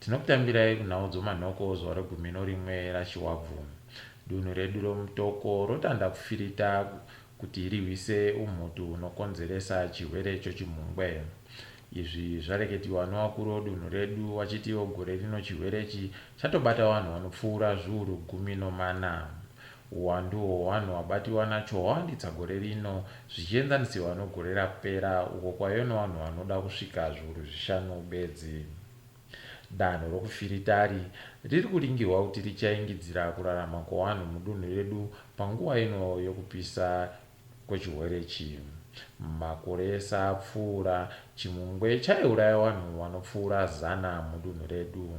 Tinokutambirai kunhau dzomanhoko zuva regumi norimwe rachiwabvu. Dunhu redu romutoko rotanda kufirita kuti rirwise umhutu unokonzeresa chirwere chechimhungwe. Izvi zvareketiwa nevakuru vedunhu redu vachiti gore rino chirwerechi chatobata vanhu vanopfuura zviuru 14. Uwandu hwevanhu vabatiwa nacho hwawanditsa gore rino zvichienzanisiwa negore rapera uko kwaiva nevanhu vanoda kusvika zviuru 5 bedzi. Danho rokufiritari riri kuringirwa kuti richaingidzira kurarama kwevanhu mudunhu redu panguva ino yokupisa kwechirwerechi. Makore ese apfuura, chimhungwe chaiuraya vanhu vanopfuura 100 mudunhu redu.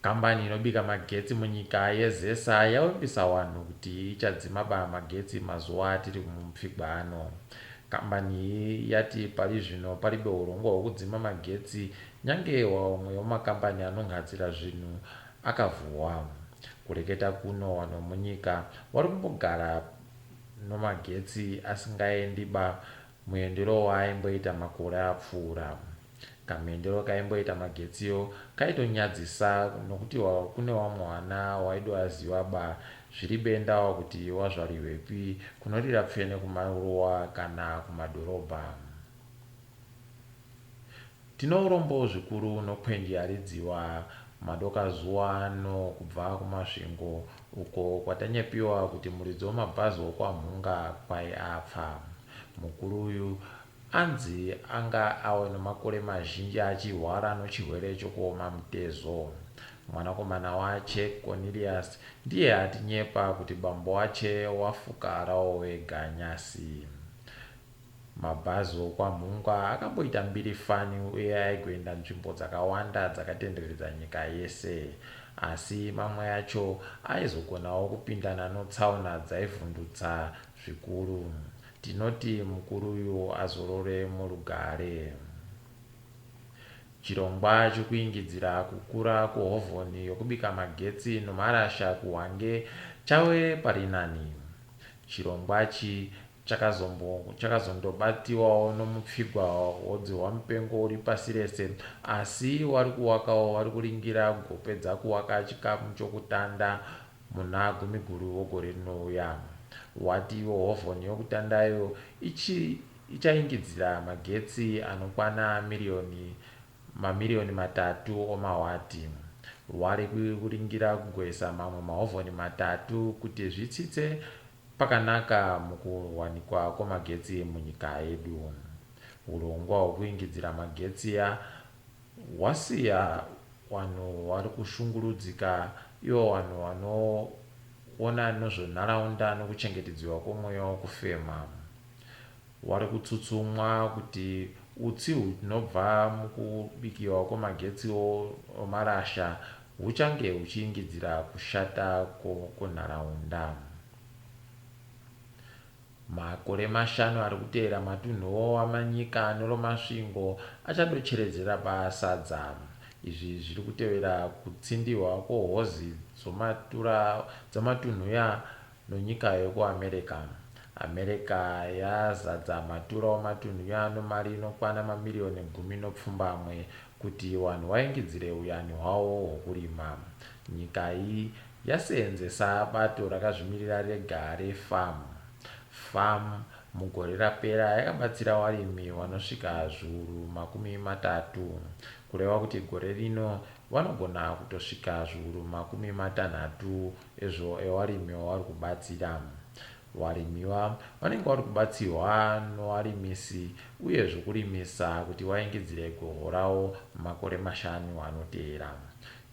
Kambani inobika magetsi munyika yeZESA yavimbisa vanhu kuti ichadzima magetsi mazuva atiri mumupfigwa ano. Kambani iyi yati pari zvino paribe urongwa hwekudzima magetsi nyange wamwe wemakambani anogadzira zvinhu akavhurwa. Kureketa kuno vanhu munyika vari kumbogara nemagetsi asingaendiba muendero waaimboita makore apfuura. Kamuendero kaimboita magetsiyo kaitonyadzisa nokuti kune vamwe vana waidovaziva zviri benda kuti wazvarirwepi kunorira pfene kumaruwa kana kumadhorobha. Tino urombo zvikuru nokwendi yaridziwa madokazuva ano kubva kumasvingo uko kwatanyepiwa kuti muridzi wemabhazi wokwamhunga kwai apfa. Mukuru uyu anzi anga ave nemakore mazhinji achirwara nechirwere chokuoma mutezo. Mwanakomana wache Cornelius ndiye atinyepa kuti bambo wache wafuka rawo wega nyasi. Mabhazi okwamhunga akamboita mbirifani uye aigoenda nzvimbo dzakawanda dzakatenderedza nyika yese, asi mamwe acho aizogonawo kupindana netsaona dzaivhundutsa zvikuru. Tinoti mukuru uyu azorore murugare. Chirongwa chokuingidzira kukura kwehovhoni yokubika magetsi nomarasha kuHwange chave parinani. Chirongwachi chakazondobatiwawo nomupfigwa wodzihwa mupengo uri pasi rese, asi vari kuwakawo vari kuringira kugopedza kuwaka chikamu chokutanda muna gumiguru wegore rinouya. Wati wehovhoni yokutandayo ichaingidzira magetsi anokwana mamiliyoni 3 omawati. Wari kuringira kugoisa mamwe mahovhoni 3 kuti zvitsitse pakanaka mukuwanikwa kwemagetsi munyika yedu. Urongwa hwekuingidzira magetsi hwasiya vanhu vari kushungurudzika, ivo vanhu vanoona nezvenharaunda nokuchengetedzwa kwomweya wokufema. Wari kutsutsumwa kuti utsi hunobva mukubikiwa kwemagetsi omarasha huchange huchiingidzira kushata kwenharaunda. Makore 5 ari kuteera matunhuwo amanyika neromasvingo achadocheredzera basadza. Izvi zviri kutevera kutsindirwa kwehozi dzamatunhuya nonyika yekuAmerica. America yazadza matura wamatunhuya nemari inokwana mamiliyoni 10 kuti vanhu vaingidzire uyani hwavo hwokurima. Nyika iyi yaseenzesa bato rakazvimirira rega reFAM. Mugore rapera yakabatsira varimi vanosvika zviuru 30, kureva kuti gore rino vanogona kutosvika zviuru 60 evarimi vavari kubatsira. Varimiwa vanenge vari kubatsirwa nevarimisi uye zvokurimisa kuti vaingidzire gohwo ravo makore 5 anoteera.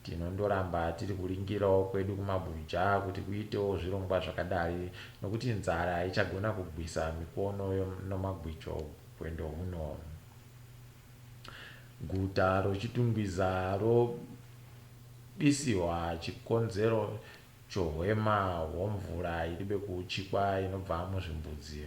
Tinondoramba tiri kuringirawo kwedu kumabhuja kuti kuitewo zvirongwa zvakadai nokuti nzara ichagona kugwisa mikono nomagwicho kwendo huno. Guta rochitungwiza robisiwa chikonzero chohwema hwemvura iribe kuchikwa inobva muzvimbudzi.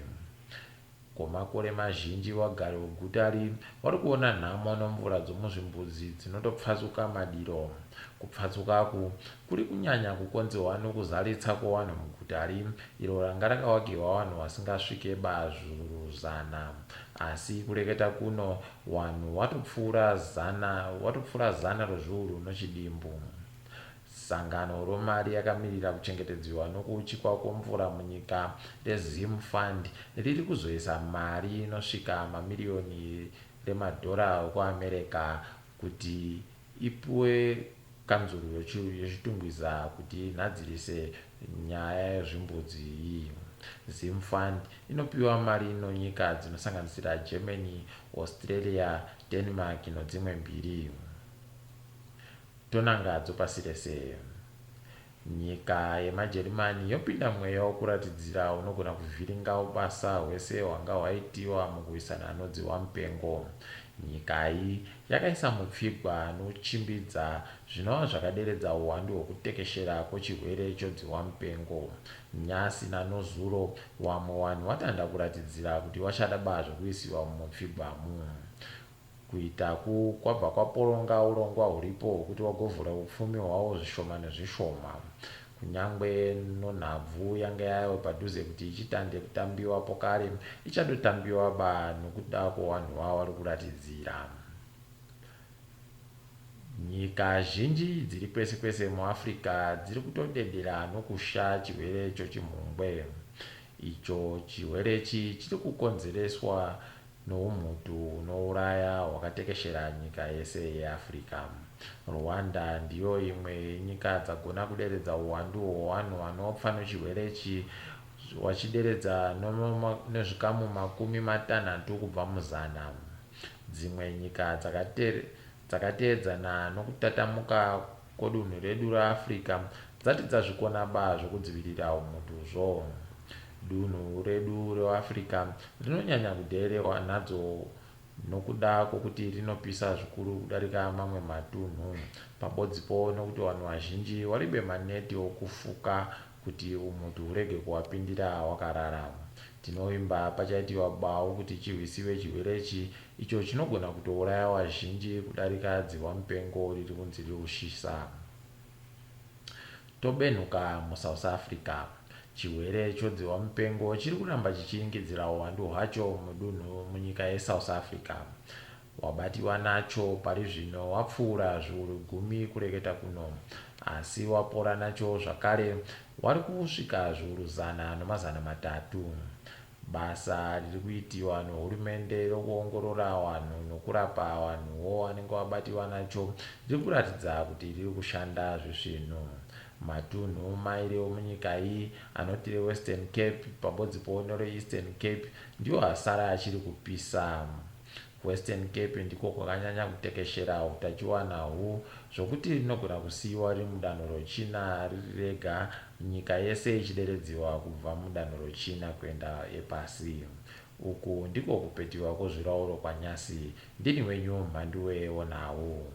kwemakore mazhinji wagari weguta iri vari kuona nhamo nemvura dzomuzvimbudzi dzinotopfasuka madiro. Kupfasukaku kuri kunyanya kukonzerwa nokuzaritsa kwevanhu muguta iri iro ranga rakavakirwa vanhu vasingasvike bazviuru 100, asi kureketa kuno vanhu watopfuura 100 rozviuru nechidimbu. Sangano romari yakamirira kuchengetedzwa nokuchikwa kwemvura munyika reZim Fund riri kuzoisa mari inosvika mamiliyoni remadhora ekuAmerica kuti ipuwe kanzuro yechitungwiza kuti inadzirise nyaya yezvimbudzi iyi. Zim Fund inopiwa mari nyika dzinosanganisira Germany, Australia, Denmark nedzimwe mbiri. Tonangadzo pasi rese. Nyika yemaJermani yopinda mweya wokuratidzira unogona kuvhiringa ubasa hwese hwanga hwaitiwa mukurwisana nodzihwa mupengo. Nyika iyi yakaisa mupfigwa nochimbidza zvinova zvakaderedza uwandu hwekutekeshera kwechirwere chodzihwa mupengo. Nyasi nanozuro vamwe vanhu vatanda kuratidzira kuti vachada zvekuisiwa mupfigwamu. Kuitaku kwabva kwaporonga urongwa huripo hwekuti wagovhura upfumi hwavo zvishoma nezvishoma. Kunyangwe nonhabvu yanga yayo padhuze kuti ichitande kutambiwa pokare ichadotambiwa nokuda kwevanhu vavo vari kuratidzira. Nyika zhinji dziri kwese kwese muAfrica dziri kutodedera nokusha chirwere chochimhungwe. Icho chirwerechi chiri kukonzereswa noumhutu unouraya hwakatekeshera nyika yese yeAfrica. Rwanda ndiyo imwe yenyika dzagona kuderedza uwandu hwevanhu vanofa nechirwerechi vachideredza nezvikamu 60 kubva mu100. Dzimwe nyika dzakateedzana nokutatamuka kudunhu redu reAfrica dzati dzazvikona zvekudzivirira umhutuzvo. Dunhu redu reAfrica rinonyanya kuderewa nadzo nokuda kwokuti rinopisa zvikuru kudarika mamwe matunhu. Pabodzipo nokuti vanhu vazhinji varibe maneti okufuka kuti umhutu urege kuvapindira wakarara. Tinovimba pachaitiwa bau kuti chirwisiwe chirwerechi icho chinogona kutouraya vazhinji kudarika dzihwa mupengo riri kunzi riushisa. Tobenhuka muSouth Africa. Chirwere chodzihwa mupengo chiri kuramba chichiingidzira uwandu hwacho munyika yeSouth Africa. Wabatiwa nacho pari zvino wapfuura zviuru 10 kureketa kuno, asi wapora nacho zvakare wari kusvika zviuru 100 Basa riri kuitiwa nehurumende rokuongorora vanhu nokurapa vanhuwo vanenge wabatiwa nacho riri kuratidza kuti riri kushanda zvisvino. Matunhu mairi munyika iyi anoti reWestern Cape pabodzipo nereEastern Cape ndiwo asara achiri kupisa. Western Cape ndiko kwakanyanya kutekeshera utachiwana huu zvokuti rinogona kusiiwa riri mudanho rochina riri rega, nyika yese ichideredziwa kubva mudanho rochina kuenda epasi. Uku ndiko kupetiwa kwezvirauro kwanyasi. Ndini wenyu Mhanduwe Onhau.